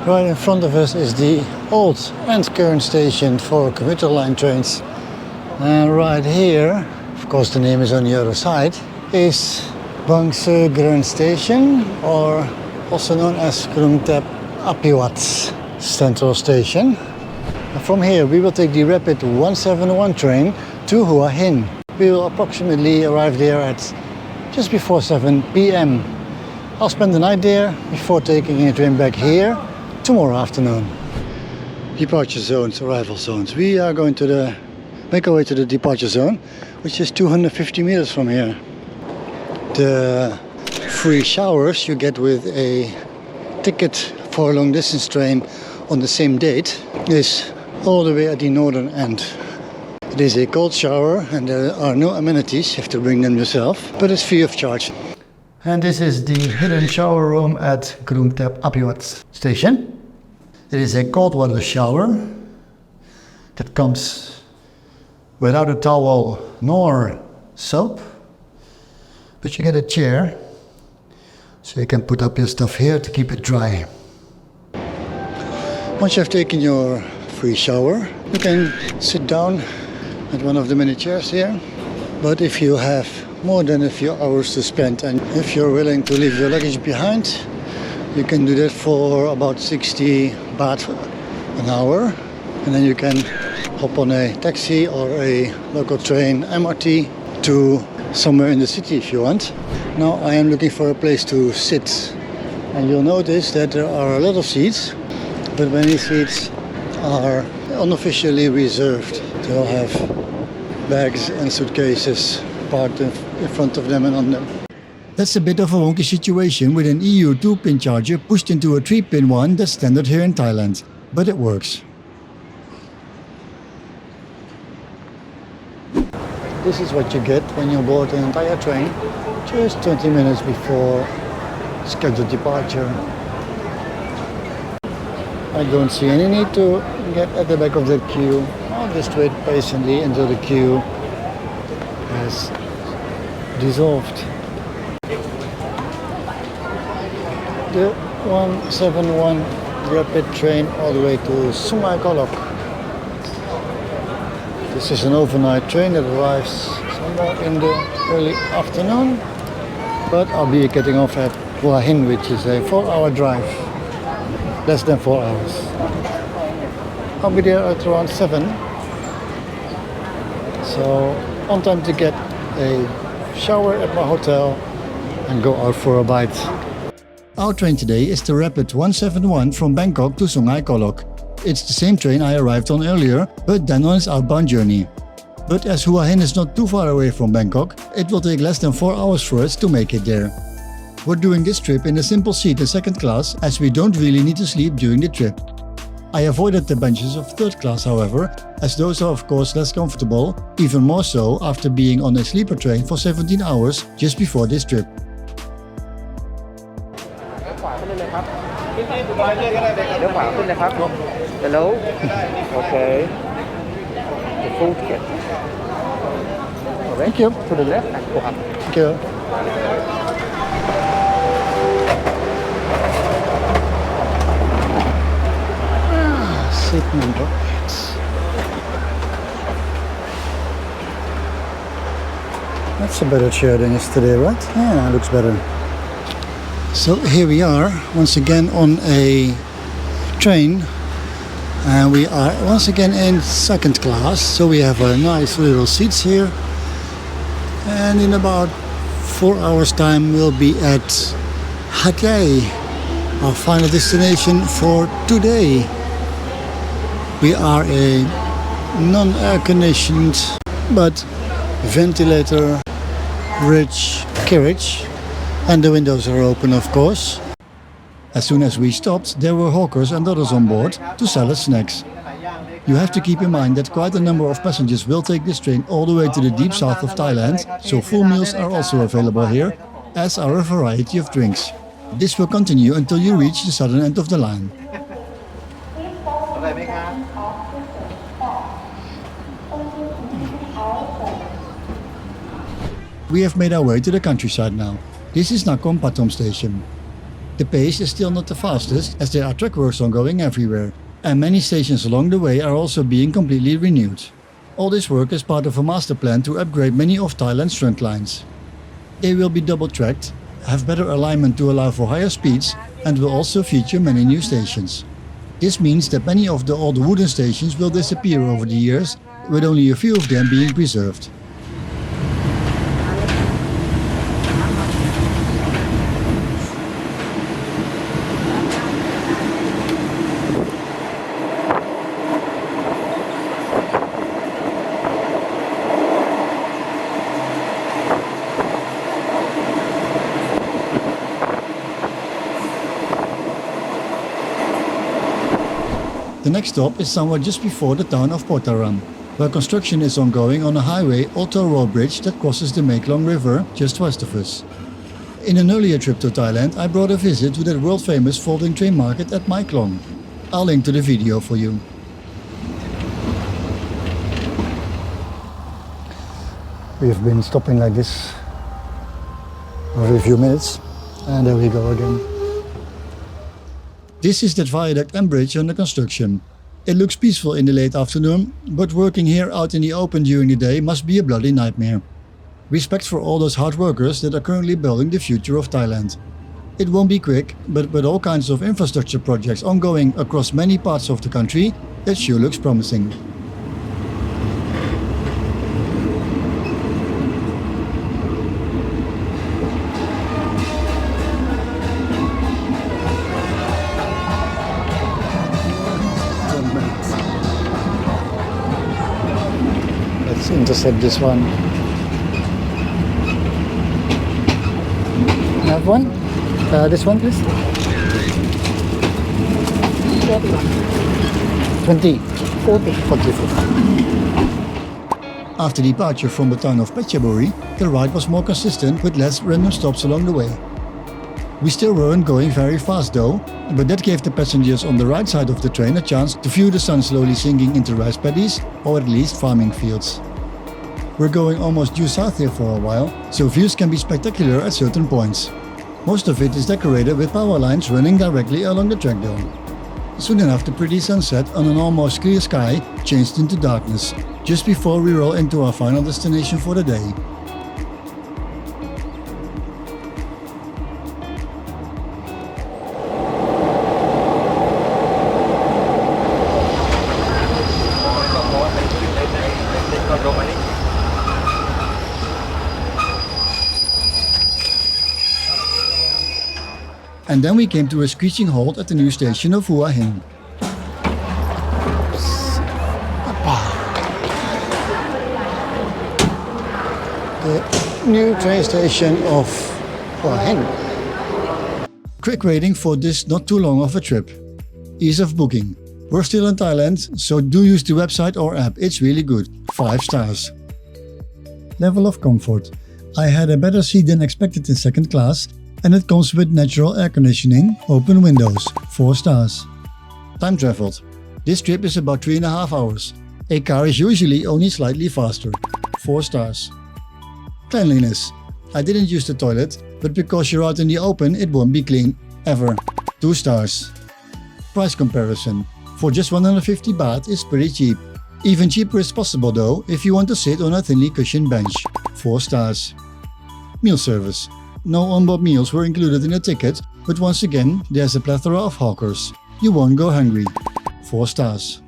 Right in front of us is the old and current station for commuter line trains. And right here, of course the name is on the other side, is Bangkok Station, or also known as Nakhon Pathom Central Station. And from here we will take the rapid 171 train to Hua Hin. We will approximately arrive there at just before 7 p.m. I'll spend the night there before taking a train back here tomorrow afternoon. Departure zones, arrival zones. We are going to make our way to the departure zone, which is 250 meters from here. The free showers you get with a ticket for a long distance train on the same date is all the way at the northern end. It is a cold shower and there are no amenities, you have to bring them yourself, but it's free of charge. And this is the hidden shower room at Nakhon Pathom Station. It is a cold water shower that comes without a towel nor soap, but you get a chair so you can put up your stuff here to keep it dry. Once you have taken your free shower, you can sit down at one of the many chairs here. But if you have more than a few hours to spend and if you're willing to leave your luggage behind, you can do that for about 60 baht an hour, and then you can hop on a taxi or a local train, MRT, to somewhere in the city if you want. Now I am looking for a place to sit, and you'll notice that there are a lot of seats, but many seats are unofficially reserved. They'll have bags and suitcases parked in front of them and on them. That's a bit of a wonky situation with an EU 2-pin charger pushed into a 3-pin one that's standard here in Thailand, but it works. This is what you get when you board an entire train just 20 minutes before scheduled departure. I don't see any need to get at the back of the queue. I'll just wait patiently until the queue has dissolved. The 171 rapid train all the way to Sungai Kolok. This is an overnight train that arrives somewhere in the early afternoon, but I'll be getting off at Hua Hin, which is a 4-hour drive, less than 4 hours. I'll be there at around 7, so on time to get a shower at my hotel and go out for a bite. Our train today is the Rapid 171 from Bangkok to Sungai Kolok. It's the same train I arrived on earlier, but then on its outbound journey. But as Hua Hin is not too far away from Bangkok, it will take less than 4 hours for us to make it there. We're doing this trip in a simple seat in second class, as we don't really need to sleep during the trip. I avoided the benches of third class, however, as those are of course less comfortable, even more so after being on a sleeper train for 17 hours just before this trip. Hello. Okay. The full ticket. Thank you. To the left and go up. Thank you. Seat number 8. That's a better chair than yesterday, right? Yeah, looks better. So here we are once again on a train, and we are once again in second class, so we have our nice little seats here, and in about 4 hours time we'll be at Hat Yai, our final destination for today. We are a non-air conditioned but ventilator rich carriage, and the windows are open of course. As soon as we stopped, there were hawkers and others on board to sell us snacks. You have to keep in mind that quite a number of passengers will take this train all the way to the deep south of Thailand, so full meals are also available here, as are a variety of drinks. This will continue until you reach the southern end of the line. We have made our way to the countryside now. This is Nakhon Pathom station. The pace is still not the fastest as there are track works ongoing everywhere, and many stations along the way are also being completely renewed. All this work is part of a master plan to upgrade many of Thailand's trunk lines. They will be double-tracked, have better alignment to allow for higher speeds, and will also feature many new stations. This means that many of the old wooden stations will disappear over the years, with only a few of them being preserved. The next stop is somewhere just before the town of Potaram, where construction is ongoing on a highway auto road bridge that crosses the Mekong River just west of us. In an earlier trip to Thailand, I brought a visit to that world-famous folding train market at Mae Klong. I'll link to the video for you. We've been stopping like this every few minutes, and there we go again. This is that viaduct and bridge under construction. It looks peaceful in the late afternoon, but working here out in the open during the day must be a bloody nightmare. Respect for all those hard workers that are currently building the future of Thailand. It won't be quick, but with all kinds of infrastructure projects ongoing across many parts of the country, it sure looks promising. Let's intercept this one. Have one? This one, please. 20. 40. After departure from the town of Phetchaburi, the ride was more consistent with less random stops along the way. We still weren't going very fast though, but that gave the passengers on the right side of the train a chance to view the sun slowly sinking into rice paddies, or at least farming fields. We're going almost due south here for a while, so views can be spectacular at certain points. Most of it is decorated with power lines running directly along the track though. Soon enough the pretty sunset on an almost clear sky changed into darkness, just before we roll into our final destination for the day. And then we came to a screeching halt at the new station of Hua Hin. The new train station of Hua Hin. Quick rating for this not too long of a trip. Ease of booking. We're still in Thailand, so do use the website or app, it's really good. 5 stars. Level of comfort. I had a better seat than expected in second class, and it comes with natural air conditioning, open windows, 4 stars. Time traveled. This trip is about 3.5 hours. A car is usually only slightly faster, 4 stars. Cleanliness. I didn't use the toilet, but because you're out in the open it won't be clean, ever, 2 stars. Price comparison. For just 150 baht is pretty cheap. Even cheaper is possible though if you want to sit on a thinly cushioned bench, 4 stars. Meal service. No onboard meals were included in the ticket, but once again there's a plethora of hawkers. You won't go hungry, 4 stars.